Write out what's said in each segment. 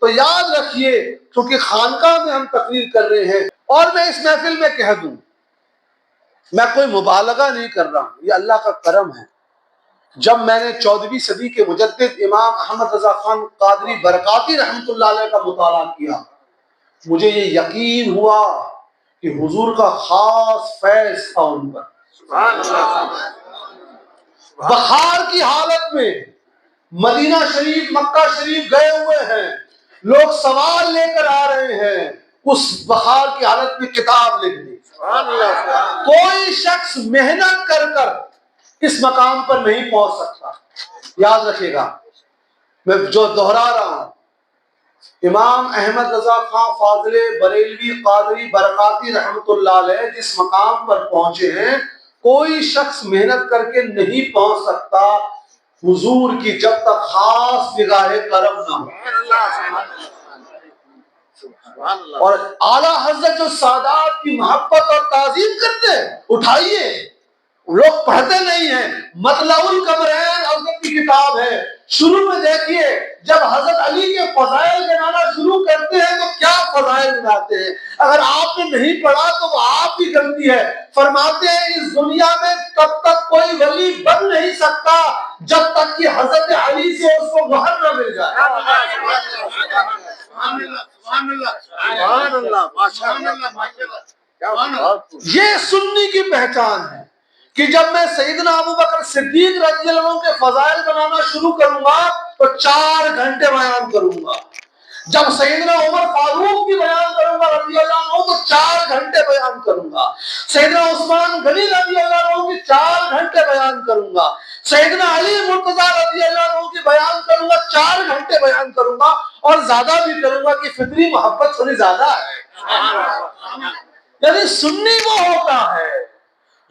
تو یاد رکھیے کیونکہ خانقاہ میں ہم تقریر کر رہے ہیں، اور میں اس محفل میں کہہ دوں، میں کوئی مبالغہ نہیں کر رہا ہوں، یہ اللہ کا کرم ہے۔ جب میں نے 14ویں صدی کے مجدد امام احمد رضا خان قادری برکاتی رحمۃ اللہ علیہ کا مطالعہ کیا، مجھے یہ یقین ہوا کہ حضور کا خاص فیض تھا ان پر۔ بخار کی حالت میں مدینہ شریف مکہ شریف گئے ہوئے ہیں، لوگ سوال لے کر آ رہے ہیں، اس بخار کی حالت میں کتاب لکھ دی۔ کوئی شخص محنت کر کر اس مقام پر نہیں پہنچ سکتا۔ یاد رکھیے گا، میں جو دہرا رہا ہوں، امام احمد رضا خان فاضل بریلوی قادری برکاتی رحمۃ اللہ علیہ جس مقام پر پہنچے ہیں، کوئی شخص محنت کر کے نہیں پہنچ سکتا حضور کی جب تک خاص نگاہ کرم نہ ہو۔ اور اعلیٰ حضرت جو سادات کی محبت اور تعظیم کرتے ہیں، اٹھائیے، لوگ پڑھتے نہیں ہیں۔ مطلع القمرین حضرت کی کتاب ہے، شروع میں دیکھیے جب حضرت علی کے فضائل گنانا شروع کرتے ہیں تو کیا فضائل گناتے ہیں۔ اگر آپ نے نہیں پڑھا تو وہ آپ کی غلطی ہے۔ فرماتے ہیں اس دنیا میں تب تک کوئی ولی بن نہیں سکتا جب تک کہ حضرت علی سے اس کو مہر نہ مل جائے۔ یہ سنی کی پہچان ہے کہ جب میں سیدنا ابو بکر صدیق رضی اللہ عنہ کے فضائل بنانا شروع کروں گا تو 4 گھنٹے بیان کروں گا، جب سیدنا عمر فاروق کی بیان کروں گا رضی اللہ عنہ تو 4 گھنٹے بیان کروں گا، سیدنا عثمان غنی رضی اللہ عنہ کی 4 گھنٹے بیان کروں گا، سیدنا علی مرتضیٰ رضی اللہ عنہ کی بیان کروں گا، 4 گھنٹے بیان کروں گا، اور زیادہ بھی کروں گا کہ فطری محبت تھوڑی زیادہ ہے۔ یعنی سنی وہ ہوتا ہے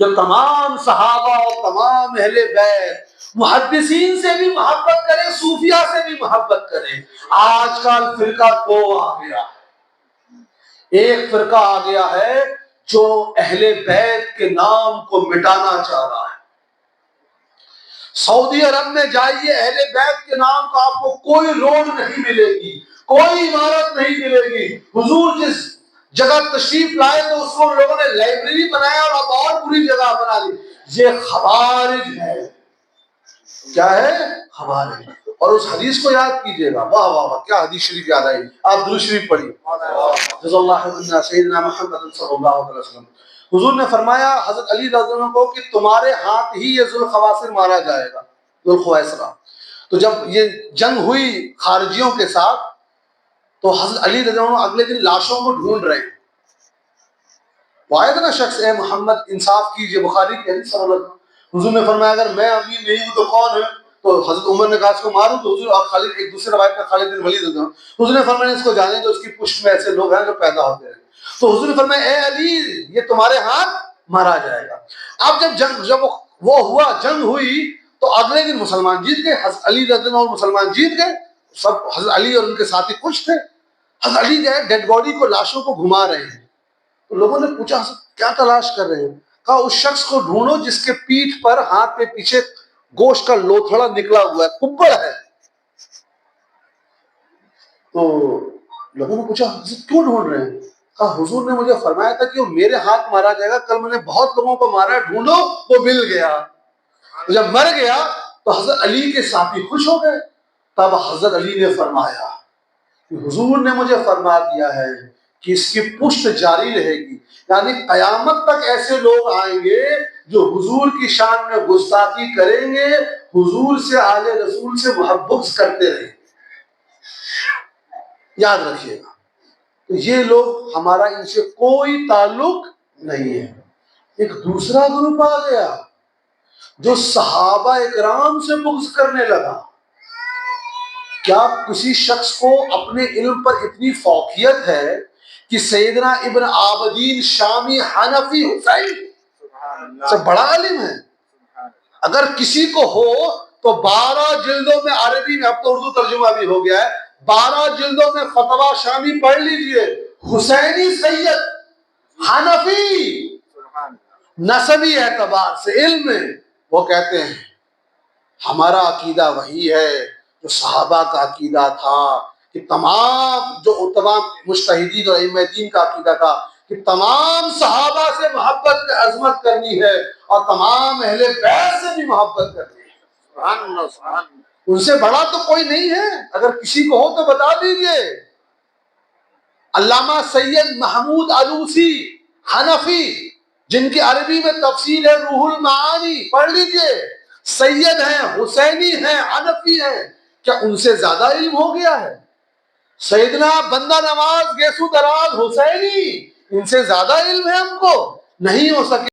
جو تمام صحابہ اور تمام اہل بیت محدثین سے بھی محبت کرے، صوفیہ سے بھی محبت کرے۔ آج کل فرقہ 2 آ گیا، ایک فرقہ آ گیا ہے جو اہل بیت کے نام کو مٹانا چاہ رہا ہے۔ سعودی عرب میں جائیے، اہل بیت کے نام کا آپ کو کوئی روڈ نہیں ملے گی، کوئی عمارت نہیں ملے گی۔ حضور جس جگہ تشریف لائے تو اس کو لوگوں نے لائبریری بنایا اور اب اور بری جگہ بنا لی۔ یہ خوارج ہے۔ کیا ہے؟ خوارج۔ اور اس حدیث کو یاد کیجئے گا، واہ واہ واہ، کیا حدیث شریف یاد آئی، آپ درود شریف پڑھیے۔ رضی اللہ عنہ سیدنا محمد صلی اللہ علیہ وسلم، حضور نے فرمایا حضرت علی رضی اللہ عنہ کو کہ تمہارے ہاتھ ہی یہ ذوالخواسر مارا جائے گا، ذوالخویسرہ۔ تو جب یہ جنگ ہوئی خارجیوں کے ساتھ تو حضرت علی رضی اللہ عنہ اگلے دن لاشوں کو ڈھونڈ رہے ہیں۔ وہ آئے تھا نا شخص، اے محمد انصاف کیجئے، بخاری کی حدیث صلی اللہ علیہ وسلم، حضور نے فرمایا اگر میں امیر نہیں ہوں تو کون ہے؟ تو حضرت عمر نے کہا اس کو ماروں، تو حضور اور خالد، ایک دوسرے روایت میں خالد بن ولید رضی اللہ عنہ، حضور نے فرمایا اس کو جانے تو اس کی پشت میں ایسے لوگ ہیں جو پیدا ہوتے ہیں۔ تو حضور نے فرمایا اے علی یہ تمہارے ہاتھ مارا جائے گا۔ اب جب وہ ہوا، جنگ ہوئی، تو اگلے دن مسلمان جیت گئے، حضرت علی رضی اللہ عنہ مسلمان جیت گئے، سب حضرت علی اور ان کے ساتھی خوش تھے۔ حضرت علی جو ہے ڈیڈ باڈی کو، لاشوں کو گھما رہے ہیں۔ تو لوگوں نے پوچھا کیا تلاش کر رہے ہیں؟ کہا اس شخص کو ڈھونڈو جس کے پیٹھ پر ہاتھ پہ پیچھے گوشت کا لوتھڑا نکلا ہوا ہے، کبڑ ہے۔ تو لوگوں نے پوچھا حضرت کیوں ڈھونڈ رہے ہیں؟ کہا حضور نے مجھے فرمایا تھا کہ وہ میرے ہاتھ مارا جائے گا، کل میں نے بہت لوگوں کو مارا ہے، ڈھونڈو، وہ مل گیا۔ جب مر گیا تو حضرت علی کے ساتھی خوش ہو گئے۔ تب حضرت علی نے فرمایا کہ حضور نے مجھے فرما دیا ہے کہ اس کی پشت جاری رہے گی، یعنی قیامت تک ایسے لوگ آئیں گے جو حضور کی شان میں گستاخی کریں گے، حضور سے، آل رسول سے محبت کرتے رہیں گے۔ یاد رکھیے گا، تو یہ لوگ، ہمارا ان سے کوئی تعلق نہیں ہے۔ ایک دوسرا گروپ آ گیا جو صحابہ اکرام سے بغض کرنے لگا۔ کیا کسی شخص کو اپنے علم پر اتنی فوقیت ہے کہ سیدنا ابن عابدین شامی حنفی حسین سے بڑا عالم ہے؟ اگر کسی کو ہو تو 12 جلدوں میں، عربی میں، اب تو اردو ترجمہ بھی ہو گیا ہے، 12 جلدوں میں فتویٰ شامی پڑھ لیجئے، حسینی سید حنفی، نسبی اعتبار سے، علم میں وہ کہتے ہیں ہمارا عقیدہ وہی ہے جو صحابہ کا عقیدہ تھا، کہ تمام مجتہدین اور ائمہ دین کا عقیدہ تھا کہ تمام صحابہ سے محبت عظمت کرنی ہے اور تمام اہل بیت سے بھی محبت کرنی ہے۔ سبحان اللہ، سبحان اللہ۔ ان سے بڑا تو کوئی نہیں ہے، اگر کسی کو ہو تو بتا دیجئے۔ علامہ سید محمود علوسی حنفی، جن کی عربی میں تفسیر ہے روح المعانی، پڑھ لیجئے، سید ہیں، حسینی ہیں، حنفی ہیں، کیا ان سے زیادہ علم ہو گیا ہے؟ سیدنا بندہ نواز گیسو دراز حسینی، ان سے زیادہ علم ہے ہم کو؟ نہیں ہو سکے۔